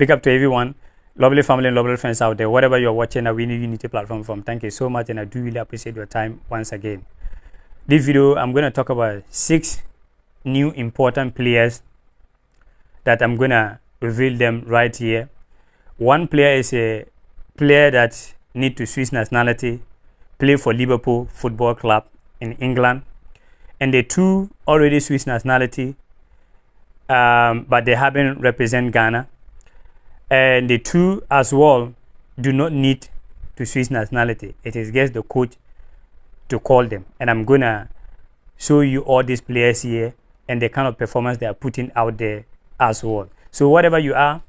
Big up to everyone, lovely family and lovely friends out there, whatever you're watching Awini Unity platform from. Thank you so much, and I do really appreciate your time once again. This video, I'm going to talk about 6 new important players that I'm going to reveal them right here. One player is a player that need to switch nationality, play for Liverpool Football Club in England, and the 2 already switched nationality, but they haven't represent Ghana, and the 2 as well do not need to switch nationality. It is just the coach to call them, and I'm gonna show you all these players here and the kind of performance they are putting out there as well. So whatever you are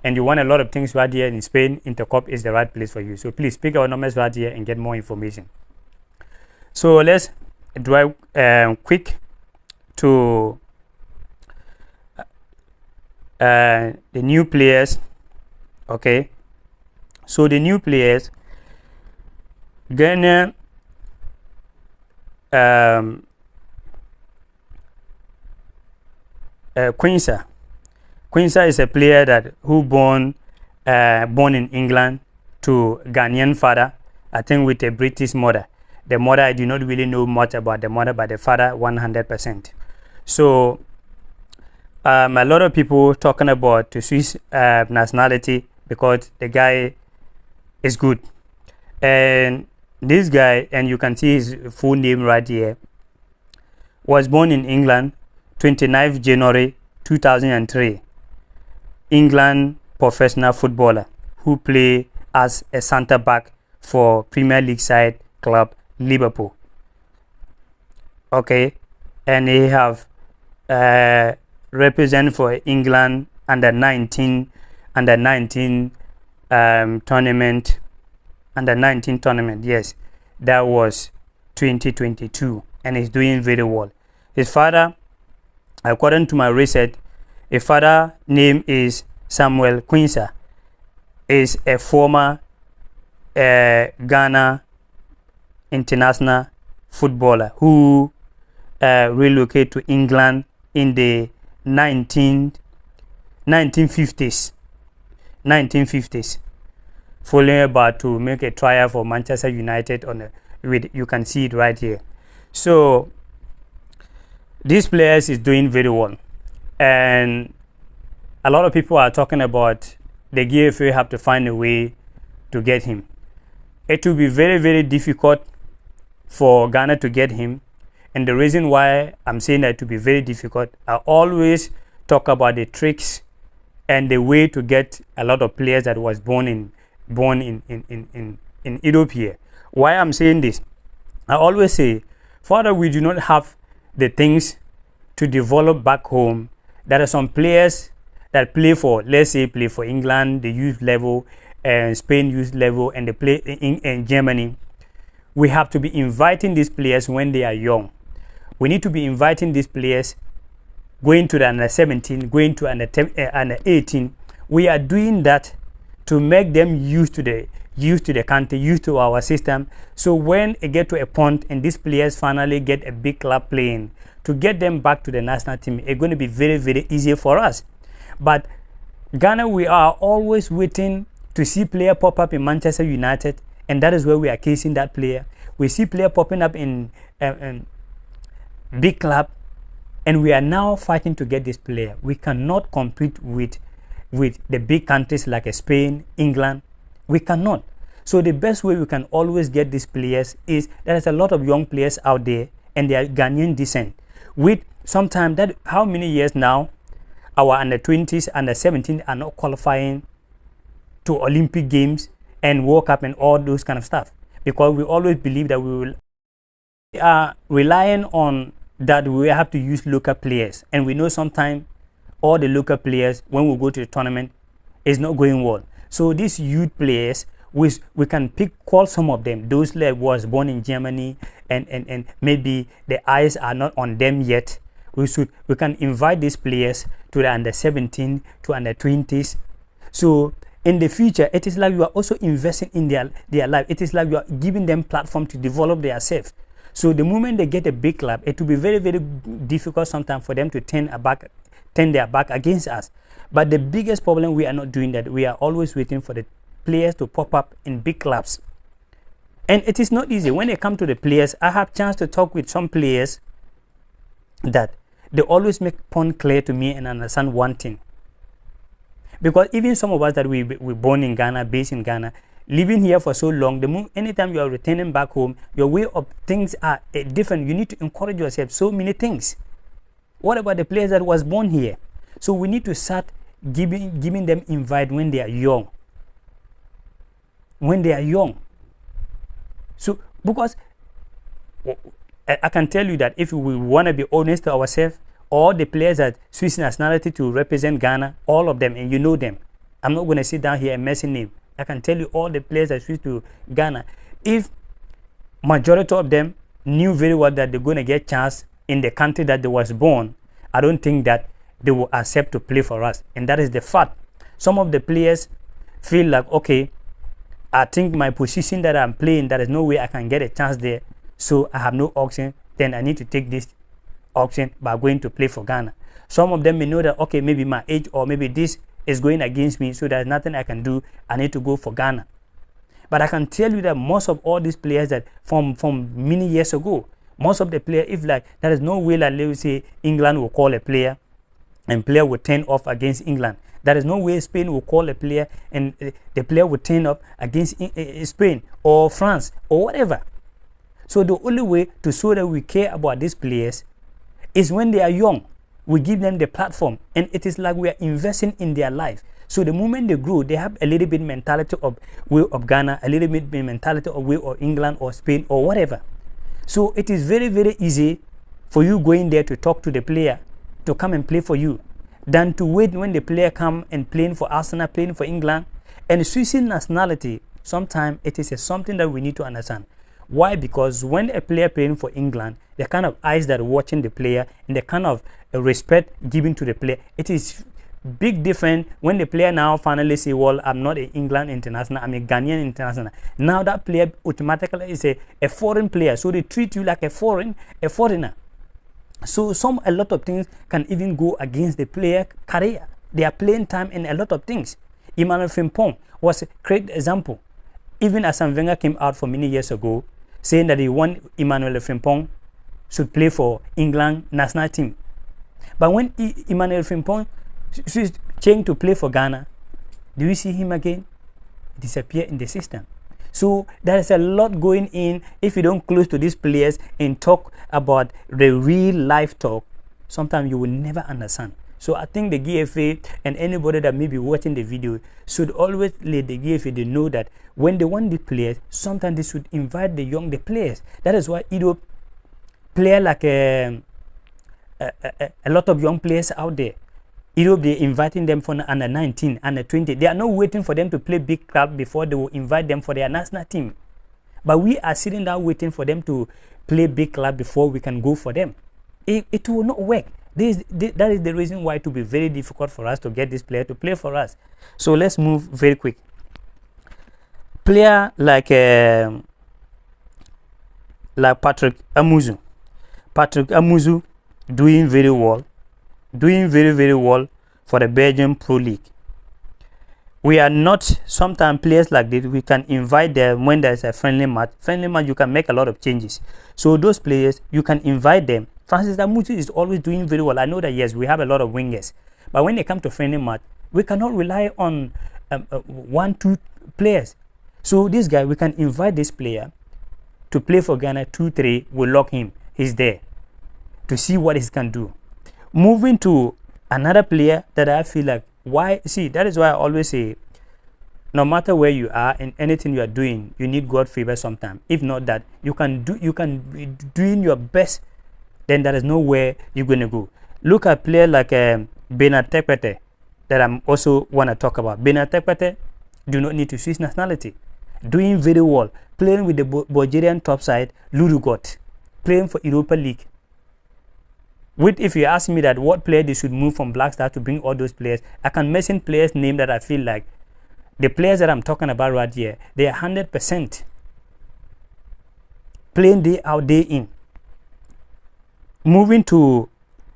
and you want a lot of things right here in Spain, Intercop is the right place for you. So please pick our numbers right here and get more information. So let's drive quick to the new players. Okay, so the new players, Ghana, Quincy is a player that who born in England to Ghanaian father, I think with a British mother. The mother, I do not really know much about the mother, but the father 100%. So a lot of people talking about to Swiss nationality because the guy is good. And this guy, and you can see his full name right here, was born in England 29th January 2003. England professional footballer who play as a centre back for Premier League side club Liverpool. Okay, and he have represent for England under 19 tournament, yes, that was 2022, and he's doing very well. His father, according to my research, his father name is Samuel Quincy, is a former Ghana international footballer who relocated to England in the 1950s, following about to make a trial for Manchester United on you can see it right here. So this player is doing very well, and a lot of people are talking about the GFA have to find a way to get him. It will be very, very difficult for Ghana to get him, and the reason why I'm saying that it will be very difficult, I always talk about the tricks and the way to get a lot of players that was born in Europe here. Why I'm saying this, I always say, Father, we do not have the things to develop back home. There are some players that play for, let's say, play for England, the youth level, and Spain youth level, and they play in Germany. We have to be inviting these players when they are young. We need to be inviting these players going to the under 17, going to under 18. We are doing that to make them used to the country, used to our system. So when it get to a point and these players finally get a big club playing, to get them back to the national team, it's going to be very, very easy for us. But Ghana, we are always waiting to see player pop up in Manchester United, and that is where we are casing that player. We see player popping up in big club, and we are now fighting to get this player. We cannot compete with the big countries like Spain, England. We cannot. So the best way we can always get these players is there is a lot of young players out there, and they are Ghanaian descent. With sometimes that, how many years now our under 20s, under 17 are not qualifying to Olympic Games and World Cup and all those kind of stuff, because we always believe that we are relying on that we have to use local players, and we know sometimes all the local players when we go to the tournament is not going well. So these youth players, we can call some of them, those that was born in Germany and maybe the eyes are not on them yet. We can invite these players to the under 17 to under 20s. So in the future, it is like you are also investing in their life. It is like you are giving them platform to develop themselves. So the moment they get a big club, it will be very, very difficult sometimes for them to turn their back against us. But the biggest problem, we are not doing that. We are always waiting for the players to pop up in big clubs. And it is not easy. When they come to the players, I have chance to talk with some players that they always make point clear to me and understand one thing. Because even some of us that we born in Ghana, based in Ghana, living here for so long, anytime you are returning back home, your way of things are different. You need to encourage yourself so many things. What about the players that was born here? So we need to start giving them invite when they are young. When they are young. So, because I can tell you that if we want to be honest to ourselves, all the players that Swiss nationality to represent Ghana, all of them, and you know them. I'm not going to sit down here and mention name. I can tell you all the players that Swiss to Ghana. If majority of them knew very well that they're going to get chance in the country that they was born, I don't think that they will accept to play for us. And that is the fact. Some of the players feel like, okay, I think my position that I'm playing, there is no way I can get a chance there. So I have no option. Then I need to take this option by going to play for Ghana. Some of them may know that, okay, maybe my age or maybe this is going against me, so there's nothing I can do. I need to go for Ghana. But I can tell you that most of all these players that from many years ago, most of the players, if like there is no way that, let me say, England will call a player and player will turn off against England. There is no way Spain will call a player and the player will turn up against Spain or France or whatever. So the only way to show that we care about these players is when they are young. We give them the platform, and it is like we are investing in their life. So the moment they grow, they have a little bit mentality of way of Ghana, a little bit mentality of way of England or Spain or whatever. So it is very, very easy for you going there to talk to the player to come and play for you, than to wait when the player come and playing for Arsenal, playing for England. And switching nationality, sometimes it is something that we need to understand. Why? Because when a player playing for England, the kind of eyes that are watching the player and the kind of respect given to the player, it is big different when the player now finally say, well, I'm not an England international, I'm a Ghanaian international. Now that player automatically is a foreign player, so they treat you like a foreigner. So a lot of things can even go against the player career. They are playing time in a lot of things. Emmanuel Fimpong was a great example. Even Arsene Wenger came out for many years ago saying that he want Emmanuel Fimpong should play for England national team. But when Emmanuel Fimpong changed to play for Ghana, do you see him again? Disappear in the system. So there is a lot going in. If you don't close to these players and talk about the real life talk, sometimes you will never understand. So I think the GFA and anybody that may be watching the video should always let the GFA know that when they want the players, sometimes they should invite the players. That is why Europe player like a lot of young players out there. Europe, they're inviting them for under 19, under 20. They are not waiting for them to play big club before they will invite them for their national team. But we are sitting down waiting for them to play big club before we can go for them. It will not work. That is the reason why it will be very difficult for us to get this player to play for us. So let's move very quick. Player like Patrick Amuzu. Patrick Amuzu doing very well. Doing very, very well for the Belgian Pro League. We are not, sometimes players like this, we can invite them when there's a friendly match. Friendly match, you can make a lot of changes. So those players, you can invite them. Francis Amuzu is always doing very well. I know that, yes, we have a lot of wingers. But when they come to friendly match, we cannot rely on 1-2 players. So this guy, we can invite this player to play for Ghana 2-3. We'll lock him. He's there to see what he can do. Moving to another player that I feel like, that is why I always say, no matter where you are and anything you are doing, you need God favor sometimes. If not that, you can be doing your best, then there is nowhere you're going to go. Look at player like Bernard Tekpete that I'm also want to talk about. Bernard Tekpete do not need to switch nationality. Doing very well. Playing with the Bulgarian top side, Ludogorets. Playing for Europa League. If you ask me that what player they should move from Black Star to bring all those players, I can mention players' name that I feel like the players that I'm talking about right here, they are 100% playing day out, day in. Moving to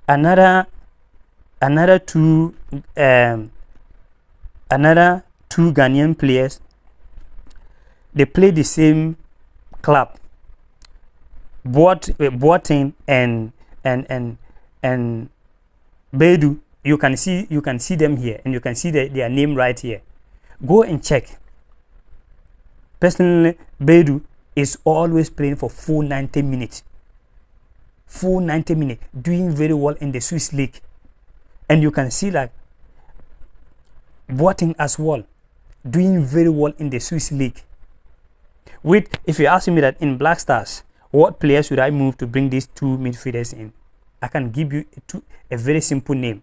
another another two Ghanaian players. They play the same club. Boateng and Bedu. You can see them here, and you can see their name right here. Go and check. Personally, Bedu is always playing for full 90 minutes. Full 90 minutes, doing very well in the Swiss league. And you can see like Boateng as well, doing very well in the Swiss league. If you ask me that in Black Stars, what players should I move to bring these two midfielders in? I can give you a very simple name.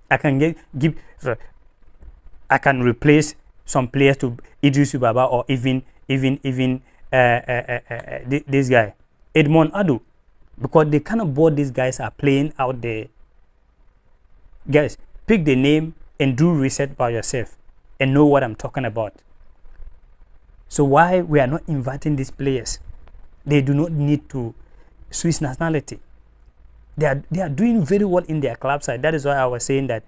I can I can replace some players to Idris Baba, or even this guy, Edmond Ado, because the kind of ball these guys are playing out there. Guys, pick the name and do research by yourself and know what I'm talking about. So why we are not inviting these players? They do not need to Swiss nationality. They are doing very well in their club side. That is why I was saying that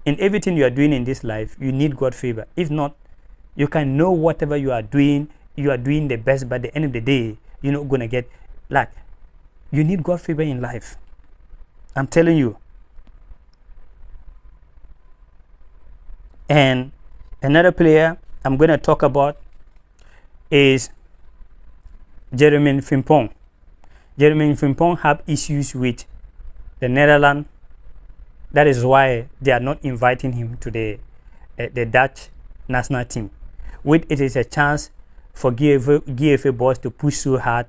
in everything you are doing in this life, you need God favor. If not, you can know whatever you are doing the best, but at the end of the day, you're not gonna get, like, you need God favor in life. I'm telling you. And another player I'm gonna talk about is Jeremy Fimpong. Jeremy Fimpong have issues with the Netherlands. That is why they are not inviting him to the Dutch national team. It is a chance for GFA boys to push so hard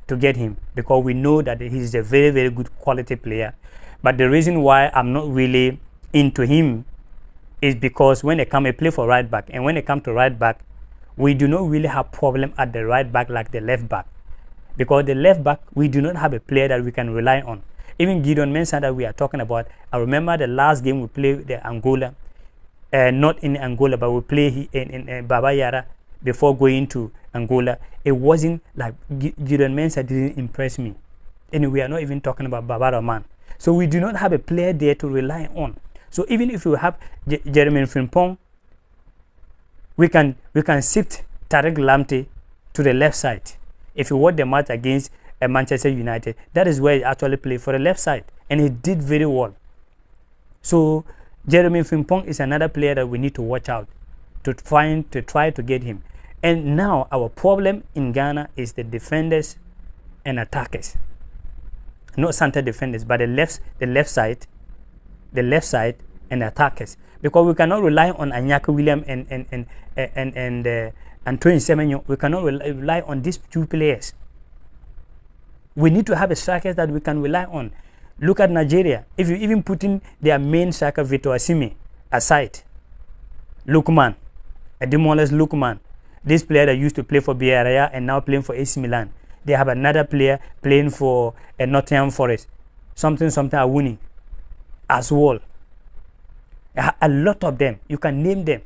to get him, because we know that he is a very, very good quality player. But the reason why I'm not really into him is because when they come and play for right back, and when they come to right back, we do not really have problem at the right back like the left back, because the left back, we do not have a player that we can rely on. Even Gideon Mensah that we are talking about, I remember the last game we played the Angola, not in Angola, but we played in Baba Yara before going to Angola. It wasn't like Gideon Mensah didn't impress me. And we are not even talking about Baba Rahman. So we do not have a player there to rely on. So even if you have Jeremy Frimpong, we can shift Tariq Lamptey to the left side. If you watch the match against Manchester United, that is where he actually played for the left side, and he did very well. So Jeremy Frimpong is another player that we need to watch out to try to get him. And now our problem in Ghana is the defenders and attackers, not center defenders, but the left side and attackers, because we cannot rely on Anyaka William and Antoine Semenyo. We cannot rely on these two players. We need to have a striker that we can rely on. Look at Nigeria. If you even put in their main striker Victor Osimhen aside, Lukman, a demolished Lukman, this player that used to play for Villarreal and now playing for AC Milan, they have another player playing for Nottingham Forest, something Awini as well. A lot of them, you can name them.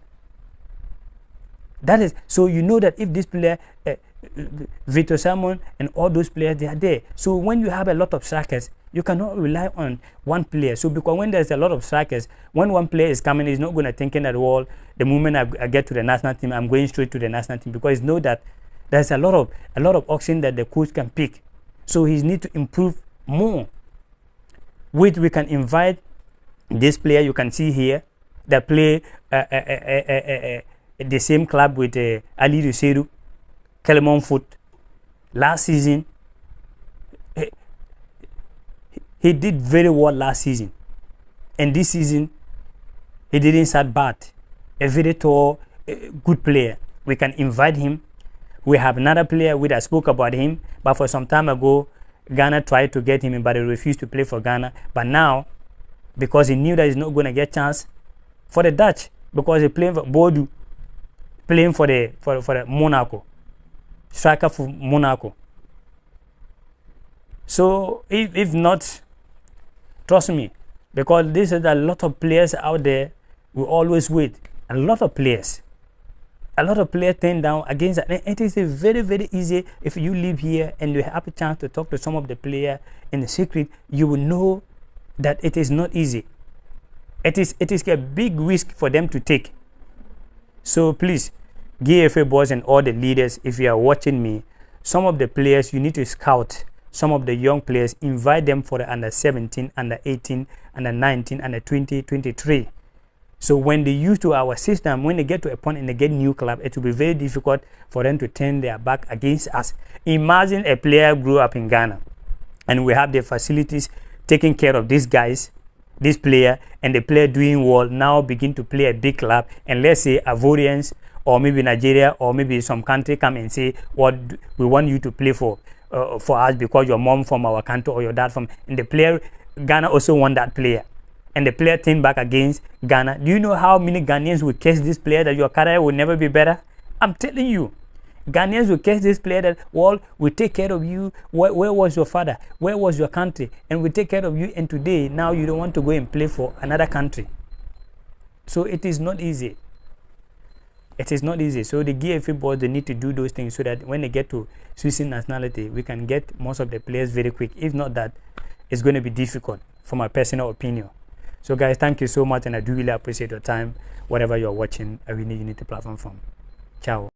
That is, so you know that if this player, Victor Salmon and all those players, they are there. So when you have a lot of strikers, you cannot rely on one player. So because when there's a lot of strikers, when one player is coming, he's not going to think that, well, the moment I get to the national team, I'm going straight to the national team, because he knows that there's a lot of options that the coach can pick. So he needs to improve more. We can invite this player you can see here that play the same club with Ali Ruseru, Kelemon Foot. Last season, he did very well last season, and this season he didn't start bad. A very tall, good player. We can invite him. We have another player I spoke about him, but for some time ago, Ghana tried to get him, but he refused to play for Ghana. But now, because he knew that he's not going to get chance for the Dutch, because he playing for Bordeaux, playing for the Monaco, striker for Monaco. So if not, trust me, because this is a lot of players out there. We always wait. A lot of players turn down against that. And it is a very, very easy. If you live here and you have a chance to talk to some of the players in the secret, you will know that it is not easy. It is a big risk for them to take. So please, GFA boys and all the leaders, if you are watching me, some of the players you need to scout. Some of the young players, invite them for the under 17, under 18, under 19, under 20, 23. So when they use to our system, when they get to a point and they get new club, it will be very difficult for them to turn their back against us. Imagine a player grew up in Ghana and we have the facilities taking care of these guys, this player, and the player doing well, now begin to play a big club, and let's say Ivorians or maybe Nigeria or maybe some country come and say, what we want you to play for us because your mom from our country or your dad from, and the player, Ghana also want that player, and the player turned back against Ghana. Do you know how many Ghanaians will catch this player that your career will never be better? I'm telling you, Ghanaians will catch this player that, well, we take care of you. Where was your father? Where was your country? And we take care of you, and today, now you don't want to go and play for another country. So it is not easy. It is not easy. So the GFA board, they need to do those things so that when they get to switching nationality, we can get most of the players very quick. If not that, it's going to be difficult, for my personal opinion. So guys, thank you so much, and I do really appreciate your time, whatever you're watching Awini Unity platform from. Ciao.